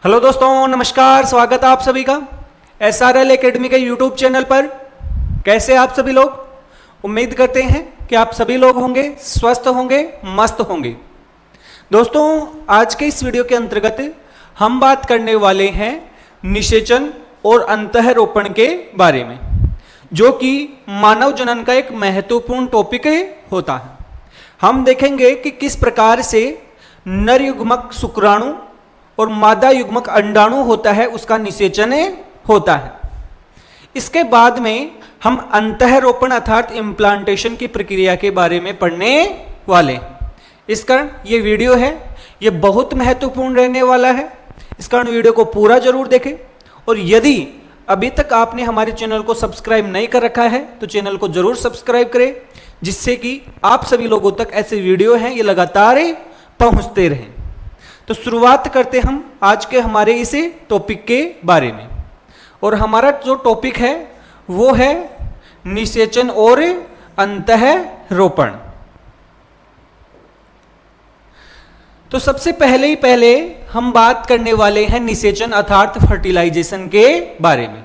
Hello दोस्तों, नमस्कार। स्वागत है आप सभी का SRL एकेडमी के यूट्यूब चैनल पर। कैसे आप सभी लोग? उम्मीद करते हैं कि आप सभी लोग होंगे स्वस्थ होंगे, मस्त होंगे। दोस्तों, आज के इस वीडियो के अंतर्गत हम बात करने वाले हैं निषेचन और अंतःरोपण के बारे में, जो कि मानव जनन का एक महत्वपूर्ण टॉपिक होता है। हम देखेंगे कि किस प्रकार से नर युग्मक शुक्राणु और मादा युग्मक अंडाणु होता है, उसका निषेचन होता है। इसके बाद में हम अंतःरोपण अर्थात इम्प्लांटेशन की प्रक्रिया के बारे में पढ़ने वाले हैं। इस कारण ये वीडियो है, ये बहुत महत्वपूर्ण रहने वाला है। इस कारण वीडियो को पूरा जरूर देखें, और यदि अभी तक आपने हमारे चैनल को सब्सक्राइब नहीं कर रखा है तो चैनल को जरूर सब्सक्राइब करें, जिससे कि आप सभी लोगों तक ऐसे वीडियो हैं ये लगातार पहुंचते रहें। तो शुरुआत करते हम आज के हमारे इस टॉपिक के बारे में। और हमारा जो टॉपिक है वो है निषेचन और अंतःरोपण। तो सबसे पहले हम बात करने वाले हैं निषेचन अर्थात फर्टिलाइजेशन के बारे में।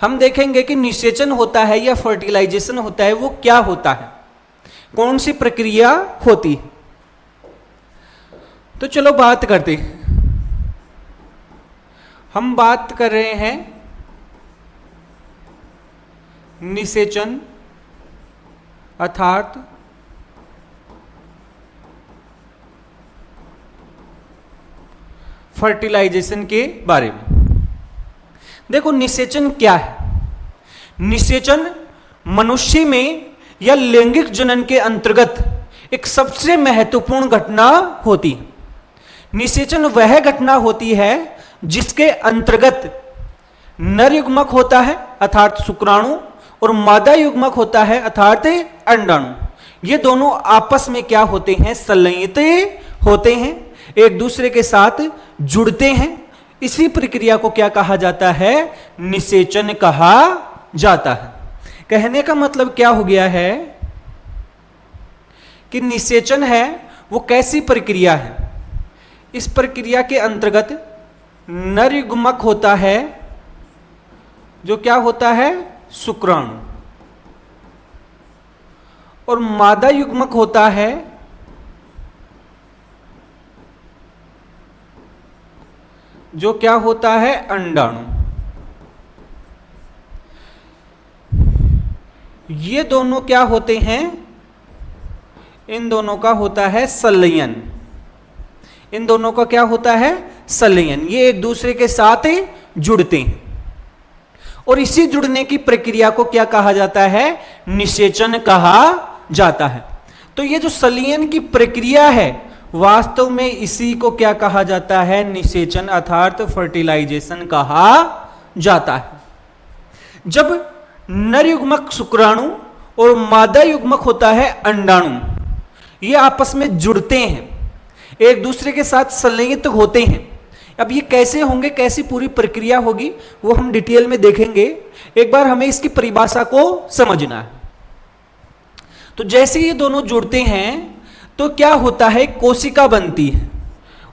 हम देखेंगे कि निषेचन होता है या फर्टिलाइजेशन होता है वो क्या होता है, कौन सी प्रक्रिया होती है। तो चलो बात करते हैं। हम बात कर रहे हैं निषेचन अर्थात फर्टिलाइजेशन के बारे में। देखो, निषेचन क्या है? निषेचन मनुष्य में या लैंगिक जनन के अंतर्गत एक सबसे महत्वपूर्ण घटना होती है। निषेचन वह घटना होती है जिसके अंतर्गत नर युग्मक होता है अर्थात शुक्राणु और मादा युग्मक होता है अर्थात अंडाणु। ये दोनों आपस में क्या होते हैं? संलयित होते हैं, एक दूसरे के साथ जुड़ते हैं। इसी प्रक्रिया को क्या कहा जाता है? निषेचन कहा जाता है। कहने का मतलब क्या हो गया है कि निषेचन है वो कैसी प्रक्रिया है? इस प्रक्रिया के अंतर्गत नर युग्मक होता है जो क्या होता है? शुक्राणु, और मादा युग्मक होता है जो क्या होता है? अंडाणु। ये दोनों क्या होते हैं? इन दोनों का होता है संलयन। इन दोनों का क्या होता है? संलयन। ये एक दूसरे के साथ जुड़ते हैं, और इसी जुड़ने की प्रक्रिया को क्या कहा जाता है? निषेचन कहा जाता है। तो ये जो संलयन की प्रक्रिया है वास्तव में इसी को क्या कहा जाता है? निषेचन अर्थात फर्टिलाइजेशन कहा जाता है। जब नर युग्मक शुक्राणु और मादा युग्मक होता है अंडाणु, ये आपस में जुड़ते हैं, एक दूसरे के साथ संलयित होते हैं। अब ये कैसे होंगे, कैसी पूरी प्रक्रिया होगी, वो हम डिटेल में देखेंगे। एक बार हमें इसकी परिभाषा को समझना है। तो जैसे ये दोनों जुड़ते हैं तो क्या होता है? कोशिका बनती है,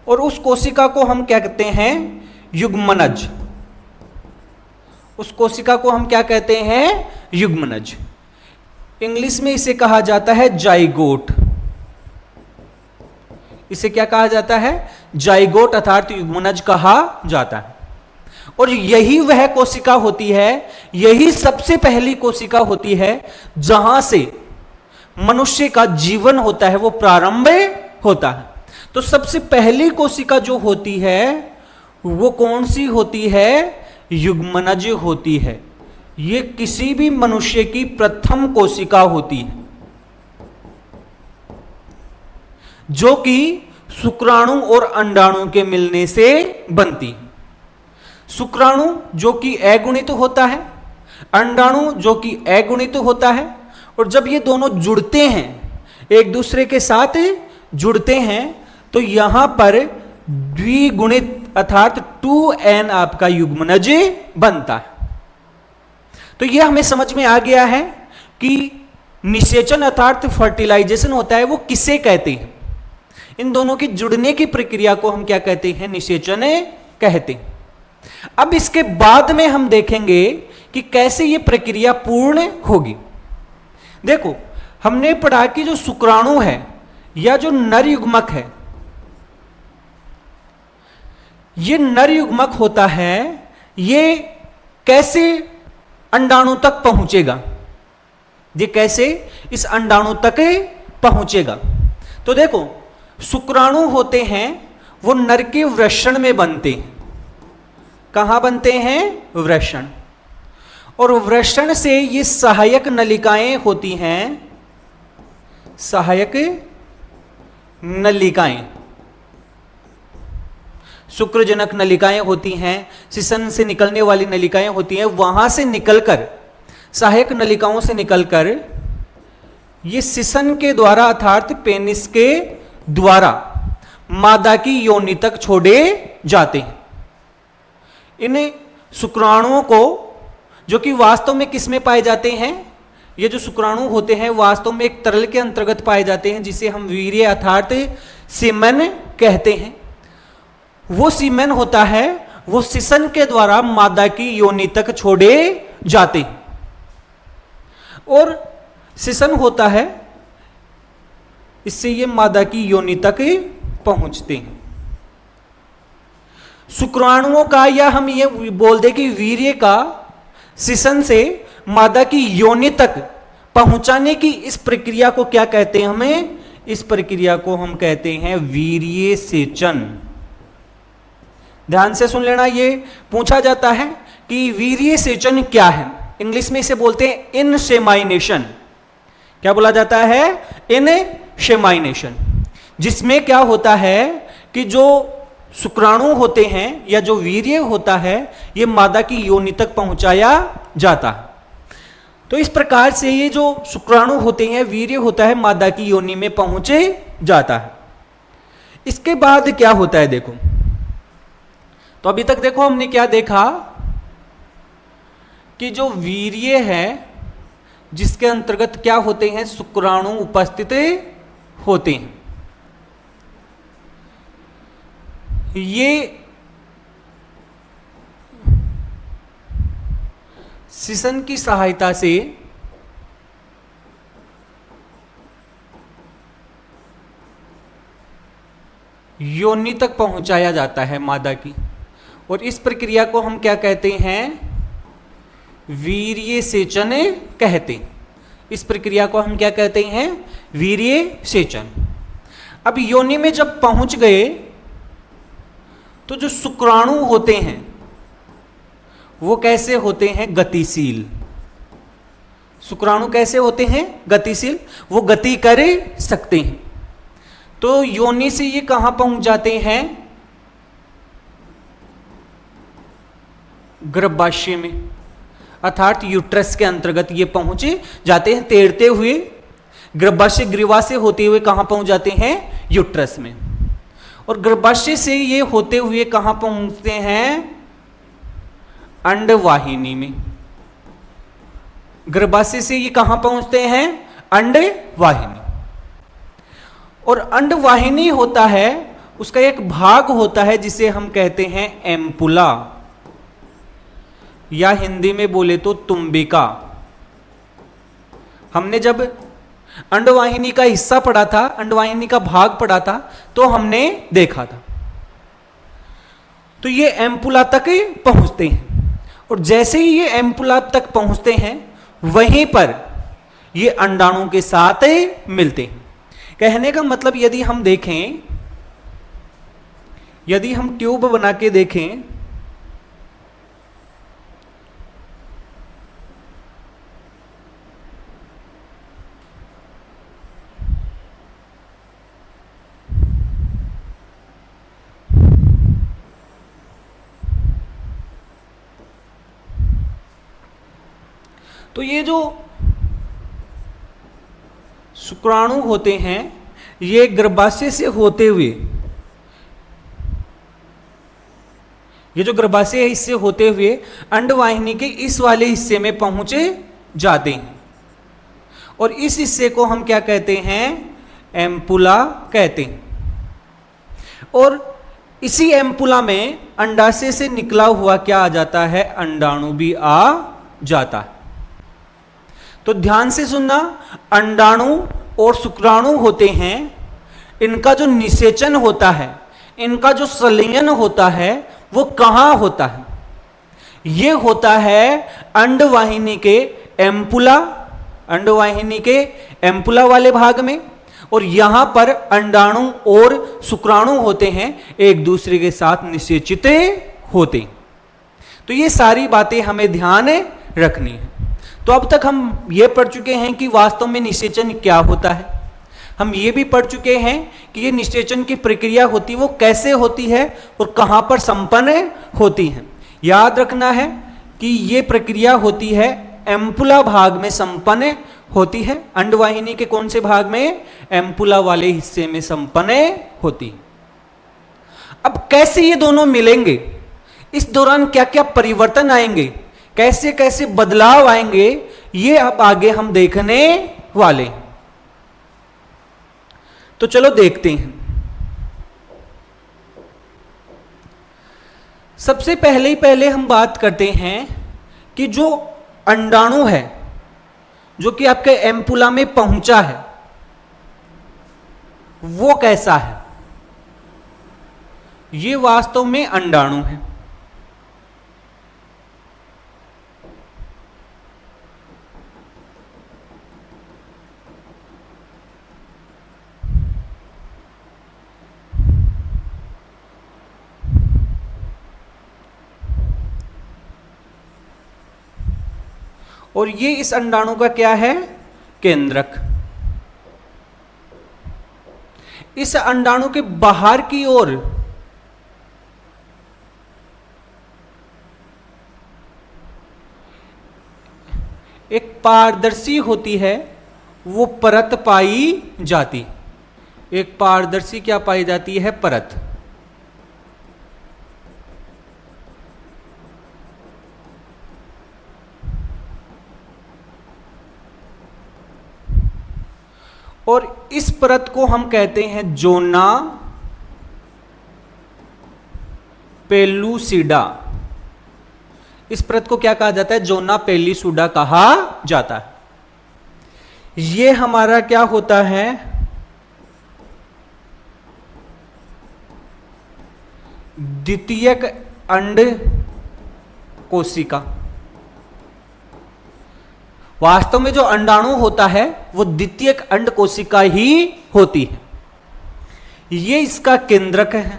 और उस कोशिका को हम क्या कहते हैं? युग्मनज। उस कोशिका को हम क्या कहते हैं? युग्मनज। इंग्लिश में इसे कहा जाता है जाइगोट। इसे क्या कहा जाता है? जाइगोट अर्थात युग्मनज कहा जाता है। और यही वह कोशिका होती है, यही सबसे पहली कोशिका होती है जहां से मनुष्य का जीवन होता है वो प्रारंभ होता है। तो सबसे पहली कोशिका जो होती है वो कौन सी होती है? युग्मनज होती है। ये किसी भी मनुष्य की प्रथम कोशिका होती है, जो कि शुक्राणु और अंडाणु के मिलने से बनती है। शुक्राणु जो कि अगुणित होता है, अंडाणु जो कि अगुणित होता है, और जब ये दोनों जुड़ते हैं, एक दूसरे के साथ जुड़ते हैं, तो यहां पर द्विगुणित अर्थात 2n आपका युग्मनज बनता है। तो यह हमें समझ में आ गया है कि निषेचन अर्थात फर्टिलाइजेशन होता है वो किसे कहते हैं। इन दोनों की जुड़ने की प्रक्रिया को हम क्या कहते हैं? निषेचन कहते हैं। अब इसके बाद में हम देखेंगे कि कैसे ये प्रक्रिया पूर्ण होगी। देखो, हमने पढ़ा कि जो शुक्राणु है या जो नर युग्मक है, ये नर युग्मक होता है, ये कैसे अंडाणु तक पहुंचेगा, ये कैसे इस अंडाणु तक पहुंचेगा। तो देखो, शुक्राणु होते हैं वो नर के वृषण में बनते हैं। कहां बनते हैं? वृषण। और वृषण से ये सहायक नलिकाएं होती हैं, सहायक नलिकाएं, शुक्रजनक नलिकाएं होती हैं, सिसन से निकलने वाली नलिकाएं होती हैं। वहां से निकलकर, सहायक नलिकाओं से निकलकर ये सिसन के द्वारा अर्थात पेनिस के द्वारा मादा की योनि तक छोड़े जाते हैं। इन शुक्राणुओं को, जो कि वास्तव में किस में पाए जाते हैं, ये जो शुक्राणु होते हैं वास्तव में एक तरल के अंतर्गत पाए जाते हैं जिसे हम वीर्य अर्थात सीमेन कहते हैं। वो सीमेन होता है, वो सिसन के द्वारा मादा की योनि तक छोड़े जाते हैं। और सिसन होता है, इससे ये मादा की योनि तक पहुंचते हैं। शुक्राणुओं का, या हम ये बोल दें कि वीर्य का सिसन से मादा की योनि तक पहुंचाने की इस प्रक्रिया को क्या कहते हैं? हमें इस प्रक्रिया को हम कहते हैं वीर्य सेचन। ध्यान से सुन लेना, ये पूछा जाता है कि वीर्य सेचन क्या है। इंग्लिश में इसे बोलते हैं इनसेमाइनेशन। क्या बोला जाता है? इनसेमाइनेशन। जिसमें क्या होता है कि जो शुक्राणु होते हैं या जो वीर्य होता है, ये मादा की योनि तक पहुंचाया जाता है। तो इस प्रकार से ये जो शुक्राणु होते हैं, वीर्य होता है, मादा की योनि में पहुंचे जाता है। इसके बाद क्या होता है देखो, तो अभी तक देखो हमने क्या देखा कि जो वीर्य है जिसके अंतर्गत क्या होते हैं, शुक्राणु उपस्थित होते हैं। ये सिसन की सहायता से योनि तक पहुंचाया जाता है मादा की, और इस प्रक्रिया को हम क्या कहते हैं? वीर्य सेचन कहते हैं। इस प्रक्रिया को हम क्या कहते हैं? वीर्य सेचन। अब योनि में जब पहुंच गए तो जो शुक्राणु होते हैं वो कैसे होते हैं? गतिशील। शुक्राणु कैसे होते हैं? गतिशील। वो गति कर सकते हैं। तो योनि से ये कहां पहुंच जाते हैं? गर्भाशय में, अर्थात यूट्रस के अंतर्गत ये पहुंचे जाते हैं। तैरते हुए गर्भाशय ग्रीवा से होते हुए कहां पहुंच जाते हैं? यूट्रस में। और गर्भाशय से ये होते हुए कहां पहुंचते हैं? अंडवाहिनी में। गर्भाशय से ये कहां पहुंचते हैं? अंडवाहिनी। और अंडवाहिनी होता है, उसका एक भाग होता है जिसे हम कहते हैं एम्पुला, या हिंदी में बोले तो तुम्बिका। हमने जब अंडवाहिनी का हिस्सा पढ़ा था, अंडवाहिनी का भाग पढ़ा था, तो हमने देखा था। तो ये एम्पुला तक पहुंचते हैं, और जैसे ही ये एम्पुला तक पहुंचते हैं वहीं पर ये अंडाणु के साथ मिलते हैं। कहने का मतलब, यदि हम देखें, यदि हम ट्यूब बना के देखें, तो ये जो शुक्राणु होते हैं ये गर्भाशय से होते हुए, ये जो गर्भाशय है इससे होते हुए अंडवाहिनी के इस वाले हिस्से में पहुंचे जाते हैं, और इस हिस्से को हम क्या कहते हैं? एम्पुला कहते हैं। और इसी एम्पुला में अंडाशय से निकला हुआ क्या आ जाता है, अंडाणु भी आ जाता है। तो ध्यान से सुनना, अंडाणु और शुक्राणु होते हैं, इनका जो निषेचन होता है, इनका जो संलयन होता है, वो कहां होता है? ये होता है अंडवाहिनी के एम्पुला, अंडवाहिनी के एम्पुला वाले भाग में, और यहां पर अंडाणु और शुक्राणु होते हैं, एक दूसरे के साथ निषेचित होते हैं। तो ये सारी बातें हमें ध्यान रखनी है। तो अब तक हम ये पढ़ चुके हैं कि वास्तव में निषेचन क्या होता है। हम ये भी पढ़ चुके हैं कि ये निषेचन की प्रक्रिया होती है वो कैसे होती है और कहां पर संपन्न होती है। याद रखना है कि ये प्रक्रिया होती है एम्पुला भाग में संपन्न होती है। अंडवाहिनी के कौन से भाग में? एम्पुला वाले हिस्से में संपन्न होती है। अब कैसे ये दोनों मिलेंगे, इस दौरान क्या क्या परिवर्तन आएंगे, कैसे कैसे बदलाव आएंगे, ये अब आगे हम देखने वाले हैं। तो चलो देखते हैं। सबसे पहले हम बात करते हैं कि जो अंडाणु है जो कि आपके एम्पुला में पहुंचा है वो कैसा है। ये वास्तव में अंडाणु है। और ये इस अंडाणु का क्या है? केंद्रक। इस अंडाणु के बाहर की ओर एक पारदर्शी होती है वो परत पाई जाती। एक पारदर्शी क्या पाई जाती है? परत। और इस परत को हम कहते हैं जोना पेलुसिडा। इस परत को क्या कहा जाता है? जोना पेलुसिडा कहा जाता है। ये हमारा क्या होता है? द्वितीयक अंड कोशिका। वास्तव में जो अंडाणु होता है वो द्वितीयक अंड कोशिका ही होती है। ये इसका केंद्रक है।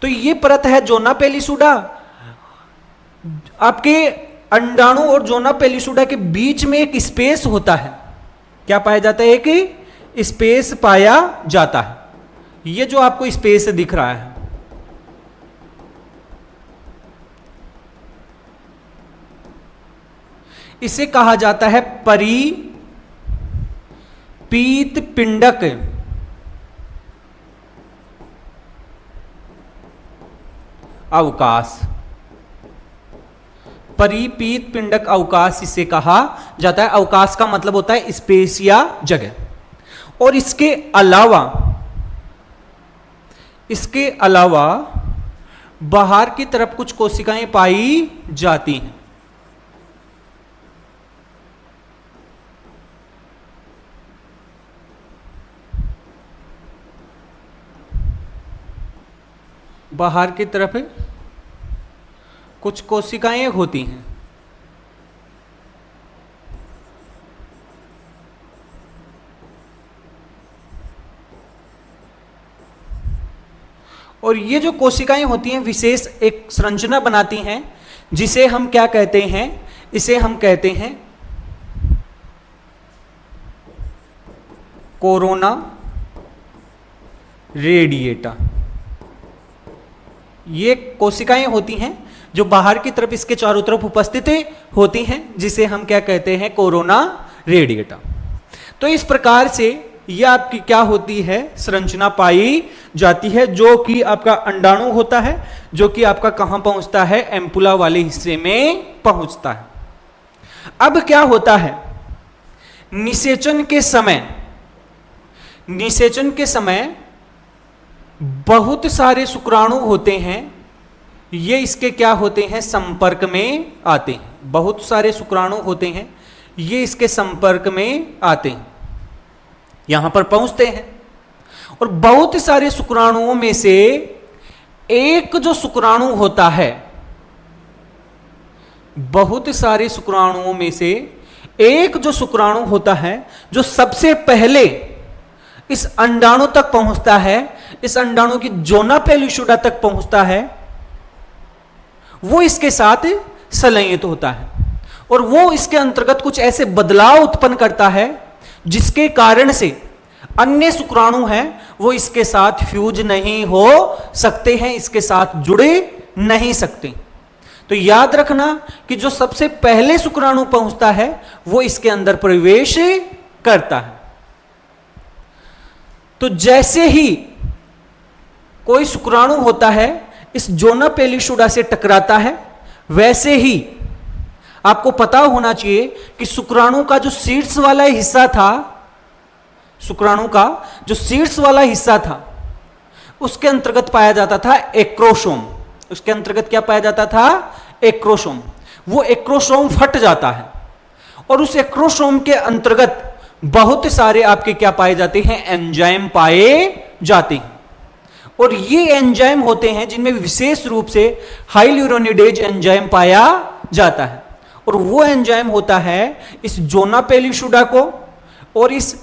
तो ये परत है जोना पेलुसिडा। आपके अंडाणु और जोना पेलुसिडा के बीच में एक स्पेस होता है। क्या पाया जाता है? एक स्पेस पाया जाता है। ये जो आपको स्पेस दिख रहा है, इसे कहा जाता है परिपीत पिंडक अवकाश। परिपीत पिंडक अवकाश इसे कहा जाता है। अवकाश का मतलब होता है स्पेस या जगह। और इसके अलावा बाहर की तरफ कुछ कोशिकाएं पाई जाती हैं। बाहर की तरफ कुछ कोशिकाएं होती हैं। और ये जो कोशिकाएं होती हैं विशेष एक संरचना बनाती हैं जिसे हम क्या कहते हैं? इसे हम कहते हैं कोरोना रेडिएटा। ये कोशिकाएं होती हैं जो बाहर की तरफ इसके चारों तरफ उपस्थित होती हैं, जिसे हम क्या कहते हैं? Corona radiata. तो इस प्रकार से यह आपकी क्या होती है? संरचना पाई जाती है, जो कि आपका अंडाणु होता है, जो कि आपका कहां पहुंचता है? एम्पुला वाले हिस्से में पहुंचता है। अब क्या होता है? निषेचन के समय निषेचन के समय बहुत सारे शुक्राणु होते हैं, ये इसके क्या होते हैं, संपर्क में आते हैं। बहुत सारे शुक्राणु होते हैं, ये इसके संपर्क में आते हैं, यहां पर पहुंचते हैं। और बहुत सारे शुक्राणुओं में से एक जो शुक्राणु होता है, बहुत सारे शुक्राणुओं में से एक जो शुक्राणु होता है, जो सबसे पहले इस अंडाणु तक पहुंचता है, इस अंडाणु की जोना पेलिशुडा तक पहुंचता है, वो इसके साथ संलयित होता है और वो इसके अंतर्गत कुछ ऐसे बदलाव उत्पन्न करता है जिसके कारण से अन्य शुक्राणु हैं वो इसके साथ फ्यूज नहीं हो सकते हैं, इसके साथ जुड़े नहीं सकते। तो याद रखना कि जो सबसे पहले शुक्राणु पहुंचता है वो इसके अंदर प्रवेश करता है। तो जैसे ही कोई शुक्राणु होता है इस जोना पेलिशुडा से टकराता है, वैसे ही आपको पता होना चाहिए कि शुक्राणु का जो शीर्ष वाला हिस्सा था, शुक्राणु का जो शीर्ष वाला हिस्सा था, उसके अंतर्गत पाया जाता था एक्रोसोम। उसके अंतर्गत क्या पाया जाता था, एक्रोसोम। वो एक्रोसोम फट जाता है और उस एक्रोसोम के अंतर्गत बहुत सारे आपके क्या पाए जाते हैं, एंजाइम पाए जाते हैं। और ये एंजाइम होते हैं जिनमें विशेष रूप से हाइल्यूरोनिडेज एंजाइम पाया जाता है। और वो एंजाइम होता है इस जोना पेलिशुडा को और इस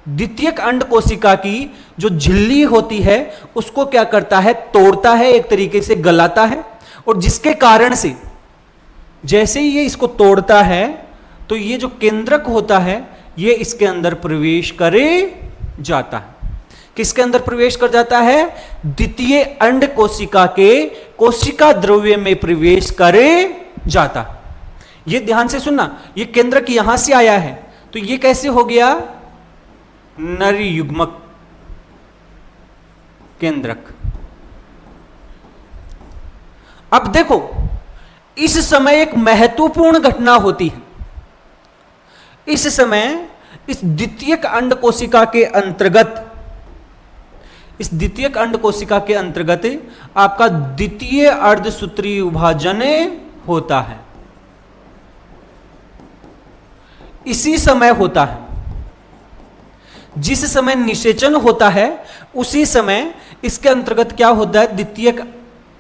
द्वितीयक अंड कोशिका की जो झिल्ली होती है उसको क्या करता है, तोड़ता है, एक तरीके से गलाता है। और जिसके कारण से जैसे ही ये इसको तोड़ता है तो ये जो केंद्रक होता है ये इसके अंदर प्रवेश करे जाता है। किसके अंदर प्रवेश कर जाता है, द्वितीय अंड कोशिका के कोशिका द्रव्य में प्रवेश करे जाता है। ये ध्यान से सुनना, ये केंद्रक यहां से आया है तो ये कैसे हो गया, नर युग्मक केंद्रक। अब देखो इस समय एक महत्वपूर्ण घटना होती है। इस समय इस द्वितीयक अंड कोशिका के अंतर्गत, इस द्वितीयक अंड कोशिका के अंतर्गत आपका द्वितीय अर्धसूत्री विभाजन होता है। इसी समय होता है, जिस समय निषेचन होता है उसी समय इसके अंतर्गत क्या होता है, द्वितीयक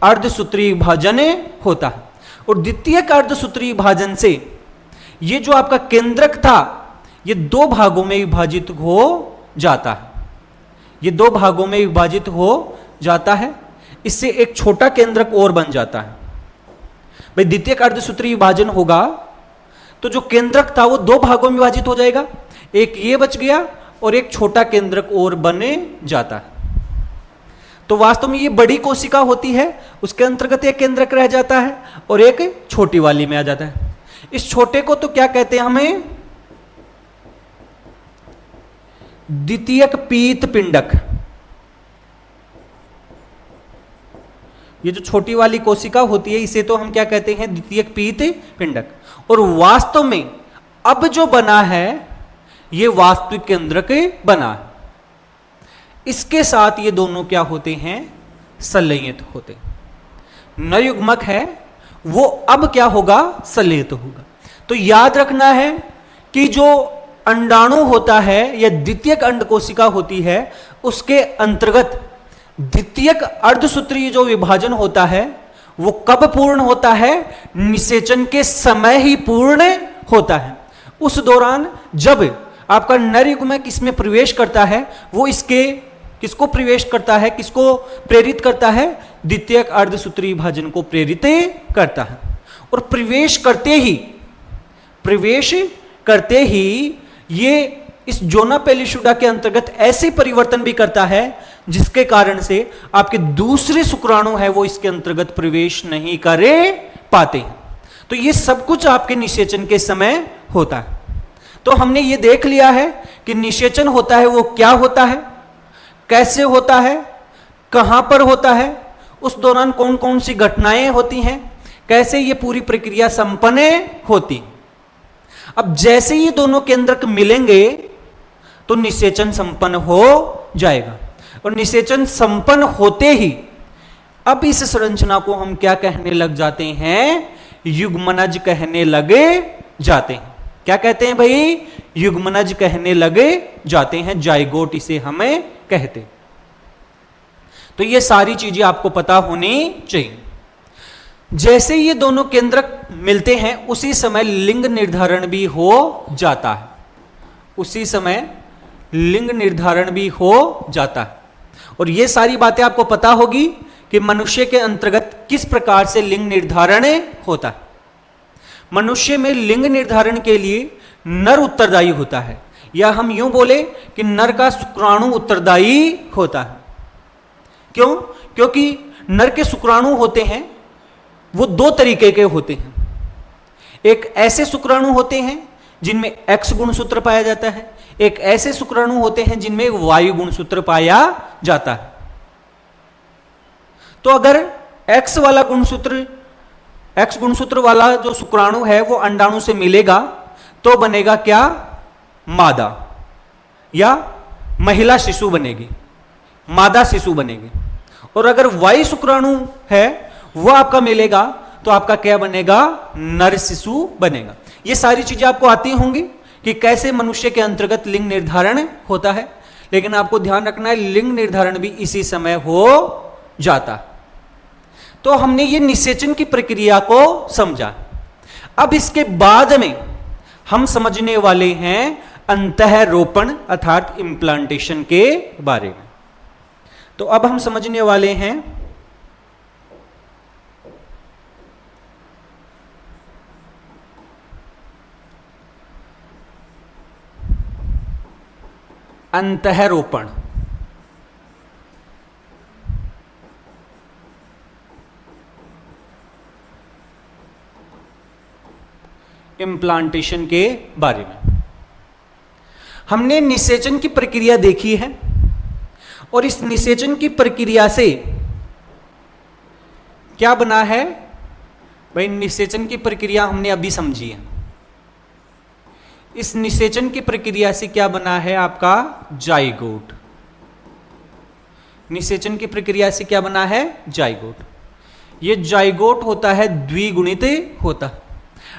अर्धसूत्री विभाजन होता है। और द्वितीयक अर्धसूत्री विभाजन से ये जो आपका केंद्रक था ये दो भागों में विभाजित हो जाता है, ये दो भागों में विभाजित हो जाता है। इससे एक छोटा केंद्रक और बन जाता है। भाई द्वितीयक अर्धसूत्री विभाजन होगा तो जो केंद्रक था वो दो भागों में विभाजित हो जाएगा, एक ये बच गया और एक छोटा केंद्रक और बने जाता है। तो वास्तव में ये बड़ी कोशिका होती है, उसके अंतर्गत एक केंद्रक रह जाता है और एक छोटी वाली में आ जाता है। इस छोटे को तो क्या कहते हैं हमें, द्वितीयक पीत पिंडक। ये जो छोटी वाली कोशिका होती है इसे तो हम क्या कहते हैं, द्वितीयक पीत पिंडक। और वास्तव में अब जो बना है ये वास्तविक केंद्रक बना है। इसके साथ ये दोनों क्या होते हैं, संलयित होते। नरयुग्मक है वो अब क्या होगा, संलयित होगा। तो याद रखना है कि जो अंडाणु होता है या द्वितीयक अंड कोशिका होती है उसके अंतर्गत द्वितीयक अर्धसूत्रीय जो विभाजन होता है वो कब पूर्ण होता है, निषेचन के समय ही पूर्ण होता है। उस दौरान जब आपका नरयुग्मक इसमें प्रवेश करता है वो इसके किसको प्रवेश करता है, किसको प्रेरित करता है, द्वितीयक अर्धसूत्री विभाजन को प्रेरित करता है। और प्रवेश करते ही ये इस जोना पेलिशुडा के अंतर्गत ऐसे परिवर्तन भी करता है जिसके कारण से आपके दूसरे शुक्राणु है वो इसके अंतर्गत प्रवेश नहीं करे पाते। तो ये सब कुछ आपके निषेचन के समय होता है। तो हमने ये देख लिया है कि निषेचन होता है वो क्या होता है, कैसे होता है, कहां पर होता है, उस दौरान कौन कौन सी घटनाएं होती हैं, कैसे ये पूरी प्रक्रिया संपन्न होती। अब जैसे ये दोनों केंद्रक मिलेंगे तो निषेचन संपन्न हो जाएगा। और निषेचन संपन्न होते ही अब इस संरचना को हम क्या कहने लग जाते हैं? युग्मनज कहने लगे जाते हैं। क्या कहते हैं भाई? युग्मनज कहने लगे जाते हैं, जाइगोट इसे हमें कहते हैं। तो ये सारी चीजें आपको पता होनी चाहिए। जैसे ये दोनों केंद्रक मिलते हैं उसी समय लिंग निर्धारण भी हो जाता है, उसी समय लिंग निर्धारण भी हो जाता है। और ये सारी बातें आपको पता होगी कि मनुष्य के अंतर्गत किस प्रकार से लिंग निर्धारण होता है। मनुष्य में लिंग निर्धारण के लिए नर उत्तरदायी होता है, या हम यूं बोले कि नर का शुक्राणु उत्तरदायी होता है। क्यों? क्योंकि नर के शुक्राणु होते हैं वो दो तरीके के होते हैं। एक ऐसे शुक्राणु होते हैं जिनमें एक्स गुणसूत्र पाया जाता है, एक ऐसे शुक्राणु होते हैं जिनमें वायु गुणसूत्र पाया जाता है। तो अगर एक्स वाला गुणसूत्र, एक्स गुणसूत्र वाला जो शुक्राणु है वो अंडाणु से मिलेगा तो बनेगा क्या? मादा, या महिला शिशु बनेगी, मादा शिशु बनेगी। और अगर वाई शुक्राणु है वो आपका मिलेगा तो आपका क्या बनेगा? नर शिशु बनेगा। ये सारी चीजें आपको आती होंगी कि कैसे मनुष्य के अंतर्गत लिंग निर्धारण होता है, लेकिन आपको ध्यान रखना है लिंग निर्धारण भी इसी समय हो जाता। तो हमने ये निषेचन की प्रक्रिया को समझा। अब इसके बाद में हम समझने वाले हैं अंतःरोपण अर्थात इम्प्लांटेशन के बारे में। तो अब हम समझने वाले हैं अंतःरोपण। इम्प्लांटेशन के बारे में हमने निषेचन की प्रक्रिया देखी है, और इस निषेचन की प्रक्रिया से क्या बना है भाई? निषेचन की प्रक्रिया हमने अभी समझी है। इस निषेचन की प्रक्रिया से क्या बना है? आपका जाइगोट। निषेचन की प्रक्रिया से क्या बना है? जाइगोट। ये जाइगोट होता है द्विगुणित होता है।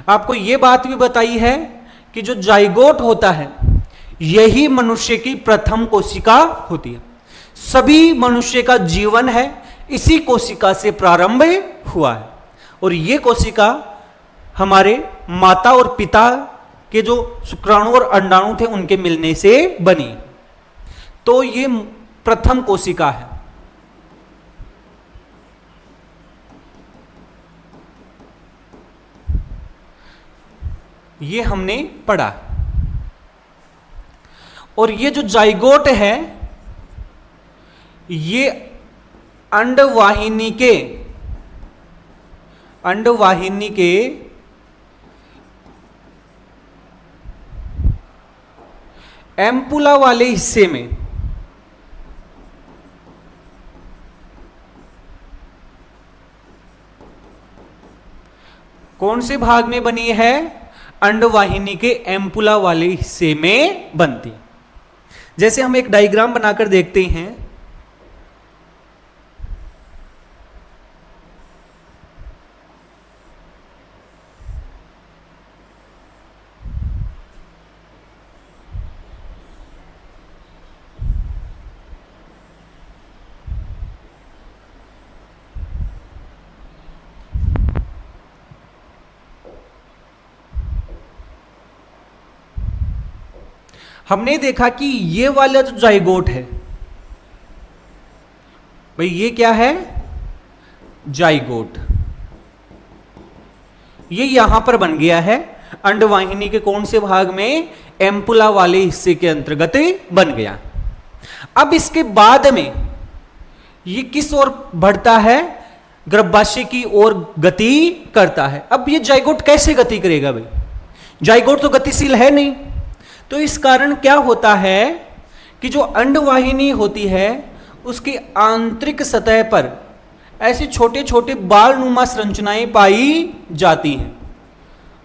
आपको ये बात भी बताई है कि जो जाइगोट होता है यही मनुष्य की प्रथम कोशिका होती है। सभी मनुष्य का जीवन है इसी कोशिका से प्रारंभ हुआ है, और ये कोशिका हमारे माता और पिता के जो शुक्राणु और अंडाणु थे उनके मिलने से बनी। तो ये प्रथम कोशिका है। ये हमने पढ़ा। और ये जो जाइगोट है ये अंडवाहिनी के एम्पुला वाले हिस्से में कौन से भाग में बनी है? अंडवाहिनी के एम्पुला वाले हिस्से में बनती। जैसे हम एक डायग्राम बनाकर देखते हैं। हमने देखा कि ये वाला जो जाइगोट है भाई, ये क्या है? जाइगोट। ये यहां पर बन गया है अंडवाहिनी के कौन से भाग में? एम्पुला वाले हिस्से के अंतर्गत बन गया। अब इसके बाद में ये किस ओर बढ़ता है? गर्भाशय की ओर गति करता है। अब ये जाइगोट कैसे गति करेगा भाई? जाइगोट तो गतिशील है नहीं। तो इस कारण क्या होता है कि जो अंडवाहिनी होती है उसकी आंतरिक सतह पर ऐसे छोटे छोटे बालनुमा संरचनाएं पाई जाती हैं,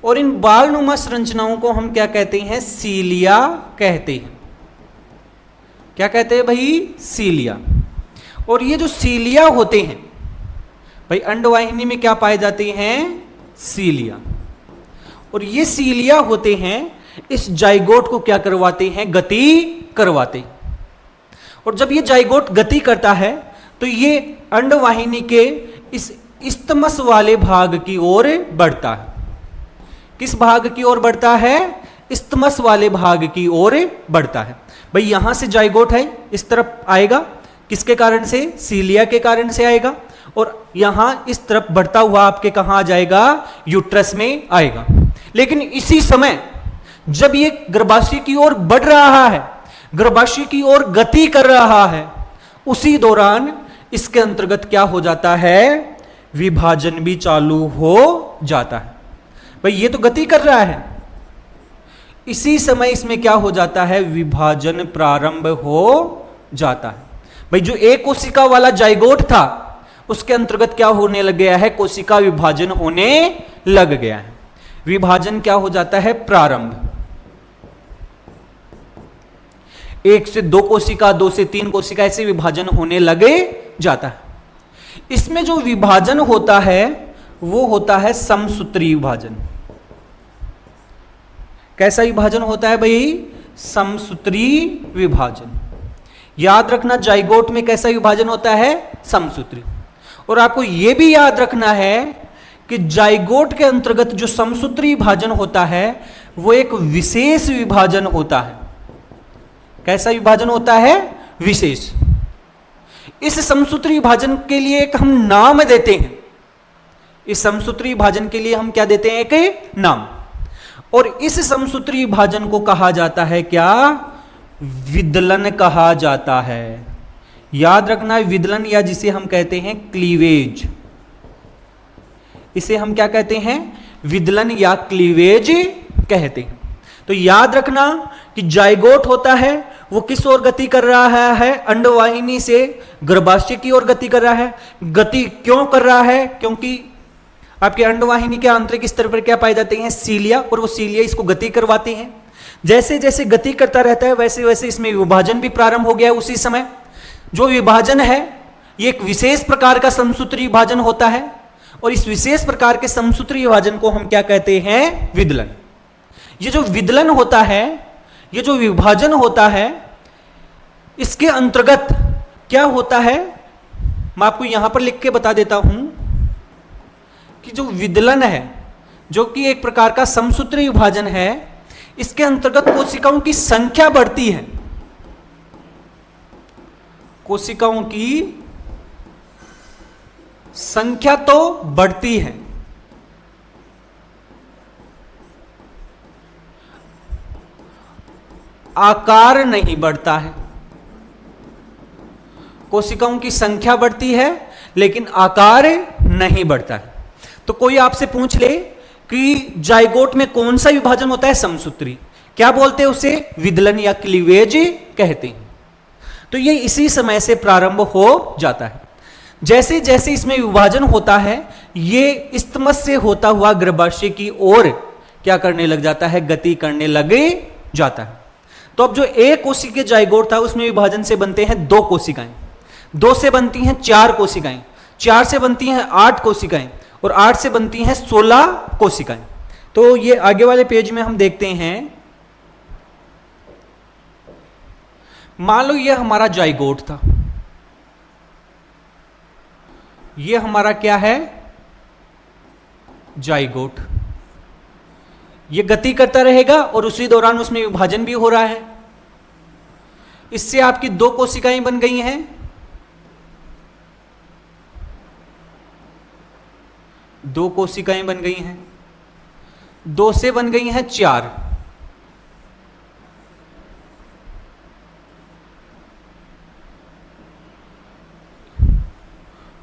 और इन बालनुमा संरचनाओं को हम क्या कहते हैं? सीलिया कहते हैं। क्या कहते हैं भाई, सीलिया। और ये जो सीलिया होते हैं भाई, अंडवाहिनी में क्या पाए जाते हैं, सीलिया। और ये सीलिया होते हैं इस जाइगोट को क्या करवाते हैं, गति करवाते हैं। और जब ये जाइगोट गति करता है तो ये अंडवाहिनी के इस इस्तमस वाले भाग की ओर बढ़ता है। किस भाग की ओर बढ़ता है, इस्तमस वाले भाग की ओर बढ़ता है। भाई यहां से जाइगोट है, इस तरफ आएगा, किसके कारण से, सीलिया के कारण से आएगा। और यहां इस तरफ बढ़ता हुआ आपके कहां आ जाएगा, यूट्रस में आएगा। लेकिन इसी समय जब ये गर्भाशय की ओर बढ़ रहा है, गर्भाशय की ओर गति कर रहा है, उसी दौरान इसके अंतर्गत क्या हो जाता है, विभाजन भी चालू हो जाता है। भाई ये तो गति कर रहा है, इसी समय इसमें क्या हो जाता है, विभाजन प्रारंभ हो जाता है। भाई जो एक कोशिका वाला जाइगोट था उसके अंतर्गत क्या होने लग गया है, कोशिका विभाजन होने लग गया है। विभाजन क्या हो जाता है, प्रारंभ। 1 से 2 कोशिका, 2 से 3 कोशिका, ऐसे विभाजन होने लगे जाता है। इसमें जो विभाजन होता है वो होता है समसूत्री विभाजन। कैसा विभाजन होता है भाई, समसूत्री विभाजन। याद रखना जाइगोट में कैसा विभाजन होता है, समसूत्री। और आपको यह भी याद रखना है कि जाइगोट के अंतर्गत जो समसूत्री विभाजन होता है वो एक विशेष विभाजन होता है। कैसा विभाजन होता है, विशेष। इस समसूत्री विभाजन के लिए एक हम नाम देते हैं, इस समसूत्री विभाजन के लिए हम क्या देते हैं, एक नाम। और इस समसूत्री विभाजन को कहा जाता है क्या, विदलन कहा जाता है। याद रखना, विदलन या जिसे हम कहते हैं क्लीवेज, इसे हम क्या कहते हैं, विदलन या क्लीवेज कहते हैं। तो याद रखना कि जाइगोट होता है वो किस ओर गति कर रहा है, अंडवाहिनी से गर्भाशय की ओर गति कर रहा है। गति क्यों कर रहा है, क्योंकि आपके अंडवाहिनी के आंतरिक स्तर पर क्या पाए जाते हैं, सीलिया, और वो सीलिया इसको गति करवाते हैं। जैसे जैसे गति करता रहता है वैसे वैसे इसमें विभाजन भी प्रारंभ हो गया है। उसी समय जो विभाजन है ये एक विशेष प्रकार का समसूत्री विभाजन होता है, और इस विशेष प्रकार के समसूत्री विभाजन को हम क्या कहते हैं, विदलन। ये जो विदलन होता है, ये जो विभाजन होता है, इसके अंतर्गत क्या होता है, मैं आपको यहां पर लिख के बता देता हूं कि जो विदलन है, जो कि एक प्रकार का समसूत्री विभाजन है, इसके अंतर्गत कोशिकाओं की संख्या बढ़ती है। कोशिकाओं की संख्या तो बढ़ती है, आकार नहीं बढ़ता है। कोशिकाओं की संख्या बढ़ती है लेकिन आकार नहीं बढ़ता है। तो कोई आपसे पूछ ले कि जाइगोट में कौन सा विभाजन होता है, समसूत्री, क्या बोलते हैं उसे, विदलन या क्लीवेज कहते हैं। तो ये इसी समय से प्रारंभ हो जाता है। जैसे जैसे इसमें विभाजन होता है ये इस्तमस से होता हुआ गर्भाशय की ओर क्या करने लग जाता है, गति करने लगे जाता है। तो अब जो एक कोशिकीय जाइगोट था उसमें विभाजन से बनते हैं 2 कोशिकाएं, 2 से बनती हैं 4 कोशिकाएं, 4 से बनती हैं 8 कोशिकाएं, और 8 से बनती हैं 16 कोशिकाएं। तो ये आगे वाले पेज में हम देखते हैं, मान लो ये हमारा जाइगोट था, ये हमारा क्या है, जाइगोट। ये गति करता रहेगा और उसी दौरान उसमें विभाजन भी हो रहा है। इससे आपकी 2 कोशिकाएं बन गई हैं, 2 कोशिकाएं बन गई हैं, 2 से बन गई हैं 4,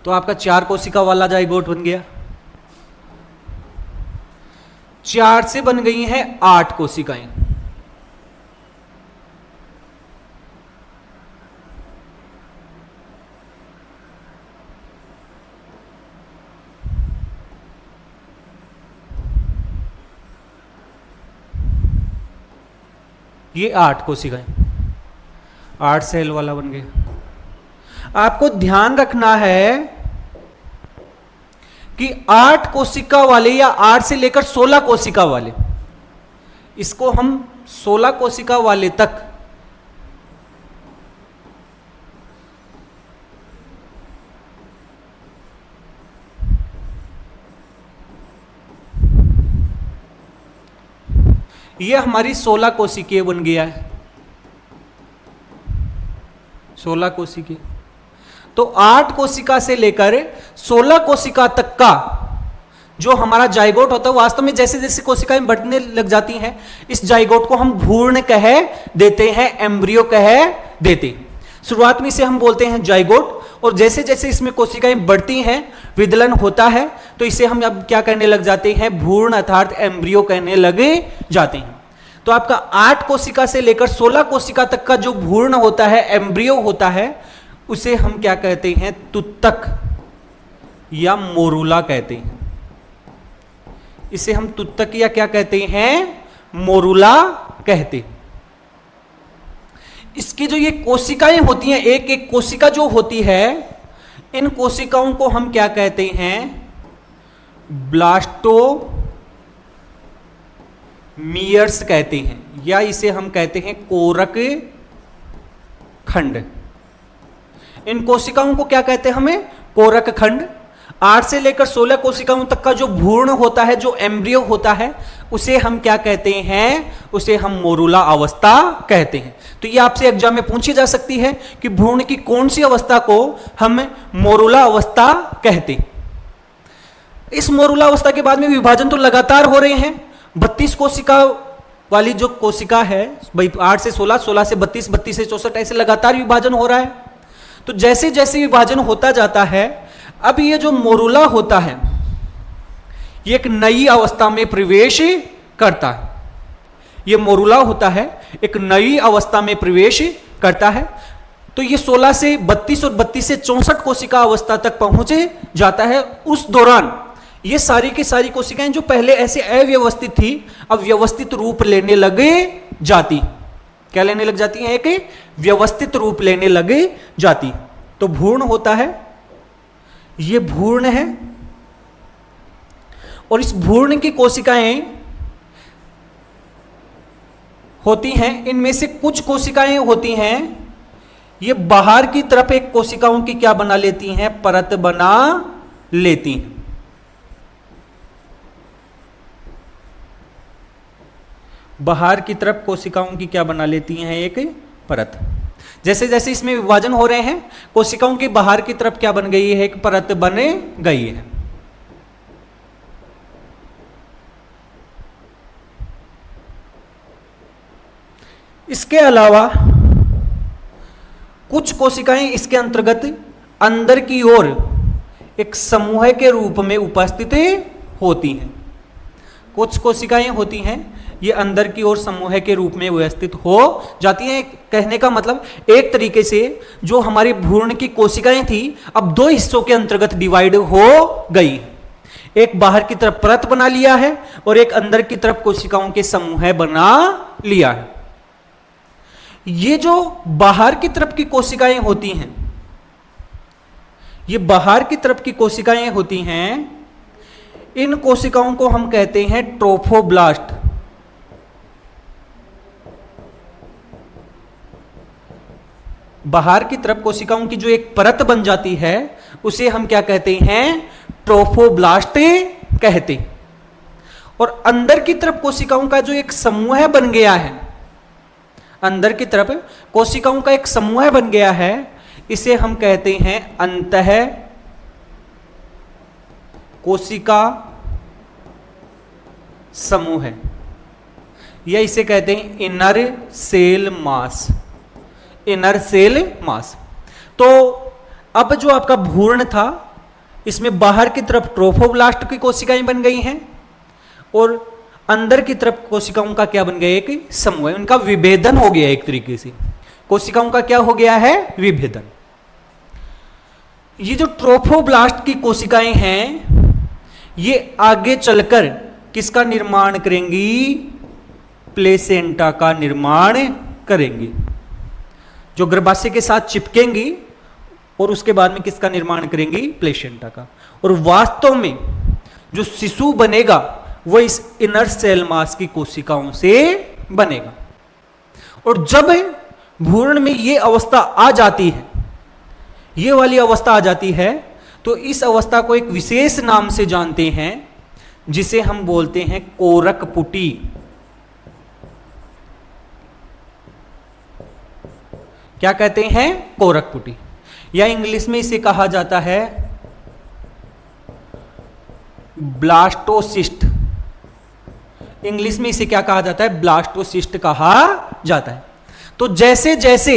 तो आपका 4 कोशिका वाला जाइगोट बन गया। 4 से बन गई हैं 8 कोशिकाएं, ये 8 कोशिकाएं। 8 सेल वाला बन गया। आपको ध्यान रखना है कि 8 कोशिका वाले या 8 से लेकर 16 कोशिका वाले, इसको हम 16 कोशिका वाले तक ये हमारी 16 कोशिकीय बन गया है, 16 कोशिकीय। तो 8 कोशिका से लेकर 16 कोशिका तक का जो हमारा जाइगोट होता है, वास्तव में जैसे जैसे कोशिकाएं बढ़ने लग जाती हैं, इस जाइगोट को हम भ्रूण कह देते हैं, एम्ब्रियो कह देते हैं। शुरुआत में इसे हम बोलते हैं जाइगोट, और जैसे जैसे इसमें कोशिकाएं बढ़ती हैं, विदलन होता है, तो इसे हम अब क्या कहने लग जाते हैं, भ्रूण अर्थात एम्ब्रियो कहने लगे जाते हैं। तो आपका 8 कोशिका से लेकर 16 कोशिका तक का जो भ्रूण होता है, एम्ब्रियो होता है, उसे हम क्या कहते हैं, तुत्तक या मोरूला कहते हैं। इसे हम तुत्तक या क्या कहते हैं, मोरूला कहते हैं। इसकी जो ये कोशिकाएं होती हैं, एक एक कोशिका जो होती है, इन कोशिकाओं को हम क्या कहते हैं, ब्लास्टोमियर्स कहते हैं, या इसे हम कहते हैं कोरक खंड। इन कोशिकाओं को क्या कहते हैं, हमें कोरक खंड। 8 से लेकर 16 कोशिकाओं तक का जो भ्रूण होता है, जो एम्ब्रियो होता है, उसे हम क्या कहते हैं, उसे हम मोरूला अवस्था कहते हैं। तो ये आपसे एग्जाम में पूछी जा सकती है कि भ्रूण की कौन सी अवस्था को हम मोरूला अवस्था कहते हैं। इस मोरूला अवस्था के बाद में विभाजन तो लगातार हो रहे हैं। 32 कोशिका वाली जो कोशिका है, भाई 8 से 16, 16 से 32, 32 से 64, ऐसे लगातार विभाजन हो रहा है। तो जैसे जैसे विभाजन होता जाता है, अब ये जो मोरूला होता है, ये एक नई अवस्था में प्रवेश करता है। ये मोरूला होता है, एक नई अवस्था में प्रवेश करता है। तो ये 16 से 32 और 32 से 64 कोशिका अवस्था तक पहुंच जाता है। उस दौरान ये सारी की सारी कोशिकाएं जो पहले ऐसे अव्यवस्थित थी, अब व्यवस्थित रूप लेने लगे जाती। क्या लेने लग जाती हैं, एक व्यवस्थित रूप लेने लगे जाती। तो भ्रूण होता है, ये भ्रूण है, और इस भ्रूण की कोशिकाएं होती हैं, इनमें से कुछ कोशिकाएं होती हैं, ये बाहर की तरफ एक कोशिकाओं की क्या बना लेती हैं, परत बना लेती हैं। बाहर की तरफ कोशिकाओं की क्या बना लेती हैं, एक परत। जैसे जैसे इसमें विभाजन हो रहे हैं, कोशिकाओं की बाहर की तरफ क्या बन गई है, एक परत बन गई है। इसके अलावा कुछ कोशिकाएं इसके अंतर्गत अंदर की ओर एक समूह के रूप में उपस्थित होती हैं। कुछ कोशिकाएं होती हैं, ये अंदर की ओर समूह के रूप में व्यवस्थित हो जाती हैं। कहने का मतलब एक तरीके से जो हमारी भ्रूण की कोशिकाएं थी, अब 2 हिस्सों के अंतर्गत डिवाइड हो गई। एक बाहर की तरफ परत बना लिया है, और एक अंदर की तरफ कोशिकाओं के समूह बना लिया है। ये जो बाहर की तरफ की कोशिकाएं होती हैं, ये बाहर की तरफ की कोशिकाएं होती हैं, इन कोशिकाओं को हम कहते हैं ट्रोफोब्लास्ट। बाहर की तरफ कोशिकाओं की जो एक परत बन जाती है, उसे हम क्या कहते हैं, ट्रोफोब्लास्ट कहते हैं। और अंदर की तरफ कोशिकाओं का जो एक समूह बन गया है, अंदर की तरफ कोशिकाओं का एक समूह बन गया है, इसे हम कहते हैं अंतः कोशिका समूह, या इसे कहते हैं inner cell mass. Inner cell mass. तो अब जो आपका भ्रूण था, इसमें बाहर की तरफ ट्रोफोब्लास्ट की कोशिकाएं बन गई हैं, और अंदर की तरफ कोशिकाओं का क्या बन गया, एक समूह। उनका विभेदन हो गया एक तरीके से। कोशिकाओं का क्या हो गया है, विभेदन। ये जो ट्रोफोब्लास्ट की कोशिकाएं हैं, ये आगे चलकर किसका निर्माण करेंगी, प्लेसेंटा का निर्माण करेंगी। जो गर्भाशय के साथ चिपकेंगी और उसके बाद में किसका निर्माण करेंगी, प्लेसेंटा का। और वास्तव में जो शिशु बनेगा वो इस इनर सेल मास की कोशिकाओं से बनेगा। और जब भ्रूण में ये अवस्था आ जाती है, ये वाली अवस्था आ जाती है, तो इस अवस्था को एक विशेष नाम से जानते हैं जिसे हम बोलते हैं कोरकपुटी। क्या कहते हैं, कोरकपुटी, या इंग्लिश में इसे कहा जाता है ब्लास्टोसिस्ट। इंग्लिश में इसे क्या कहा जाता है, ब्लास्टोसिस्ट कहा जाता है। तो जैसे जैसे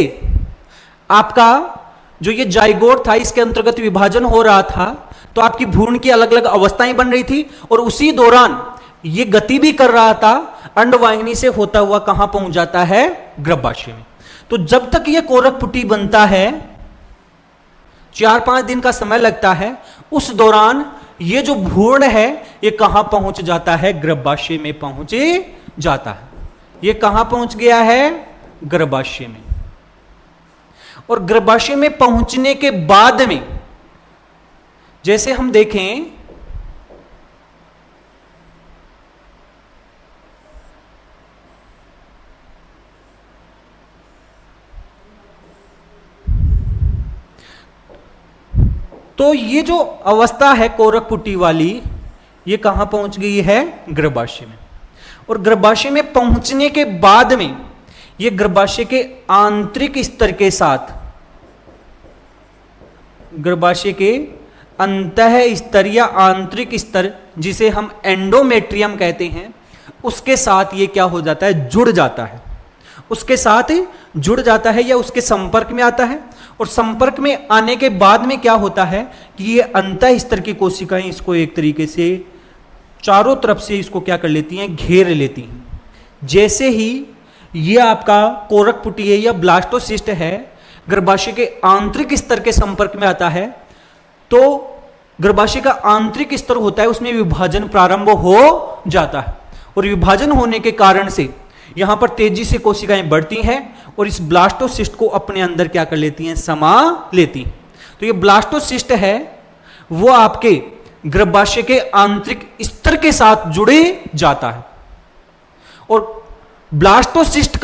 आपका जो ये जाइगोट था इसके अंतर्गत विभाजन हो रहा था, तो आपकी भ्रूण की अलग अलग अवस्थाएं बन रही थी और उसी दौरान ये गति भी कर रहा था, अंडवाहिनी से होता हुआ कहां पहुंच जाता है, गर्भाशय में। तो जब तक ये कोरकपुटी बनता है 4-5 दिन का समय लगता है, उस दौरान ये जो भ्रूण है ये कहां पहुंच जाता है, गर्भाशय में पहुंच जाता है। ये कहां पहुंच गया है, गर्भाशय में। और गर्भाशय में पहुंचने के बाद में जैसे हम देखें तो ये जो अवस्था है कोरकपुटी वाली, ये कहां पहुंच गई है, गर्भाशय में। और गर्भाशय में पहुंचने के बाद में ये गर्भाशय के आंतरिक स्तर के साथ, गर्भाशय के अंतः स्तर या आंतरिक स्तर जिसे हम एंडोमेट्रियम कहते हैं, उसके साथ ये क्या हो जाता है, जुड़ जाता है। उसके साथ जुड़ जाता है या उसके संपर्क में आता है। और संपर्क में आने के बाद में क्या होता है कि ये अंतः स्तर की कोशिकाएं इसको एक तरीके से चारों तरफ से इसको क्या कर लेती हैं, घेर लेती हैं। जैसे ही ये आपका कोरकपुटी है या ब्लास्टोसिस्ट है गर्भाशय के आंतरिक स्तर के संपर्क में आता है, तो गर्भाशय का आंतरिक स्तर होता है उसमें विभाजन प्रारंभ हो जाता है। और विभाजन होने के कारण से यहां पर तेजी से कोशिकाएं बढ़ती हैं और इस ब्लास्टोसिस्ट को अपने अंदर क्या कर लेती हैं, समा लेती हैं। तो ये ब्लास्टोसिस्ट है वो आपके गर्भाशय के आंतरिक स्तर के साथ जुड़े जाता है। और ब्लास्टोसिस्ट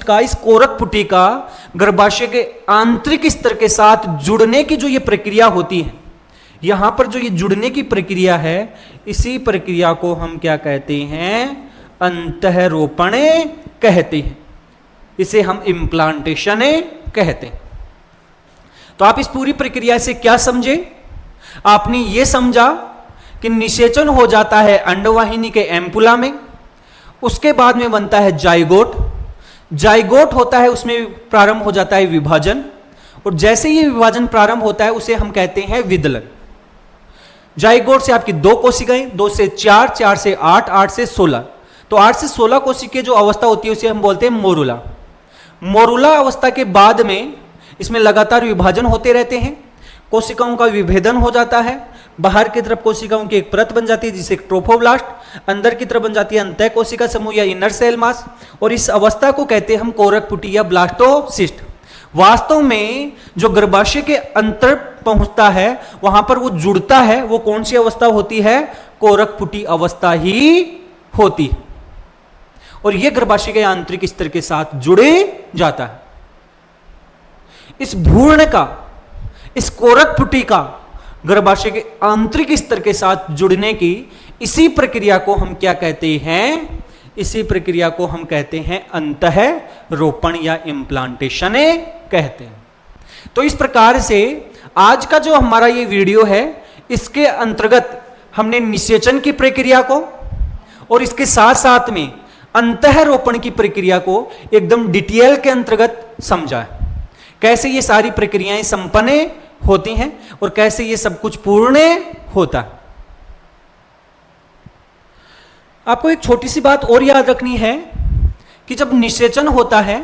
का इस कोरकपुटी का गर्भाशय के आंतरिक स्तर के साथ जुड़ने की जो ये प्रक्रिया होती है, यहां पर जो ये जुड़ने की प्रक्रिया है, इसी प्रक्रिया को हम क्या कहते हैं, अंतःरोपण कहते हैं। इसे हम इम्प्लांटेशन कहते हैं। तो आप इस पूरी प्रक्रिया से क्या समझे, आपने ये समझा कि निषेचन हो जाता है अंडवाहिनी के एम्पुला में, उसके बाद में बनता है जाइगोट। जाइगोट होता है, उसमें प्रारंभ हो जाता है विभाजन, और जैसे ही विभाजन प्रारंभ होता है उसे हम कहते हैं विदलन। जाइगोट से आपकी 2 कोशिकाएं, 2 से 4, 4 से 8, 8 से 16, तो 8 से 16 कोशिकाएं जो अवस्था होती है उसे हम बोलते हैं मोरुला। मोरुला अवस्था के बाद में इसमें लगातार विभाजन होते रहते हैं, कोशिकाओं का विभेदन हो जाता है, बाहर की तरफ कोशिकाओं की एक परत बन जाती है जिसे ट्रोफोब्लास्ट, अंदर की तरफ बन जाती है अंतः कोशिका समूह या इनर सेल मास, और इस अवस्था को कहते हैं हम कोरकपुटी या ब्लास्टोसिस्ट। वास्तव में जो गर्भाशय के अंतर पहुंचता है वहां पर वो जुड़ता है, वो कौन सी अवस्था होती है, कोरकपुटी अवस्था ही होती है। और यह गर्भाशय के आंतरिक स्तर के साथ जुड़े जाता है। इस भ्रूण का, इस कोरकपुटी का गर्भाशय के आंतरिक स्तर के साथ जुड़ने की इसी प्रक्रिया को हम क्या कहते हैं, इसी प्रक्रिया को हम कहते हैं अंतःरोपण या इम्प्लांटेशन कहते हैं। तो इस प्रकार से आज का जो हमारा ये वीडियो है, इसके अंतर्गत हमने निषेचन की प्रक्रिया को और इसके साथ साथ में अंतःरोपण की प्रक्रिया को एकदम डिटेल के अंतर्गत समझा है। कैसे ये सारी प्रक्रियाएं संपन्न होती हैं और कैसे ये सब कुछ पूर्ण होता है। आपको एक छोटी सी बात और याद रखनी है कि जब निषेचन होता है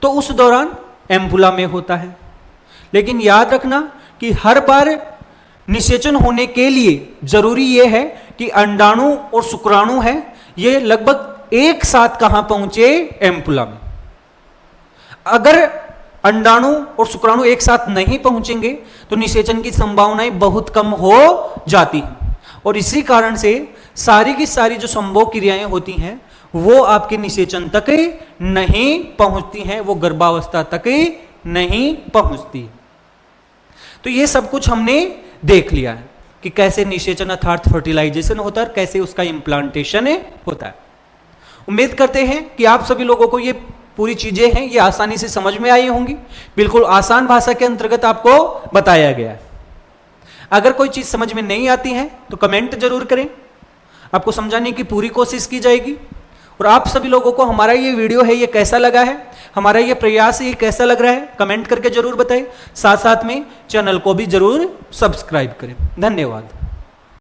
तो उस दौरान एम्पुला में होता है, लेकिन याद रखना कि हर बार निषेचन होने के लिए जरूरी यह है कि अंडाणु और शुक्राणु है, ये लगभग एक साथ कहां पहुंचे, एम्पुला में। अगर अंडाणु और शुक्राणु एक साथ नहीं पहुंचेंगे तो निषेचन की संभावनाएं बहुत कम हो जाती हैं, और इसी कारण से सारी की सारी जो संभोग क्रियाएं होती हैं वो आपके निषेचन तक नहीं पहुंचती हैं, वो गर्भावस्था तक नहीं पहुंचती। तो ये सब कुछ हमने देख लिया है कि कैसे निषेचन अर्थात फर्टिलाइजेशन होता है, कैसे उसका इम्प्लांटेशन होता है। उम्मीद करते हैं कि आप सभी लोगों को ये पूरी चीजें हैं ये आसानी से समझ में आई होंगी। बिल्कुल आसान भाषा के अंतर्गत आपको बताया गया है। अगर कोई चीज समझ में नहीं आती है तो कमेंट जरूर करें, आपको समझाने की पूरी कोशिश की जाएगी। और आप सभी लोगों को हमारा ये वीडियो है ये कैसा लगा है, हमारा ये प्रयास है ये कैसा लग रहा है, कमेंट करके जरूर बताएं। साथ साथ में चैनल को भी जरूर सब्सक्राइब करें। धन्यवाद।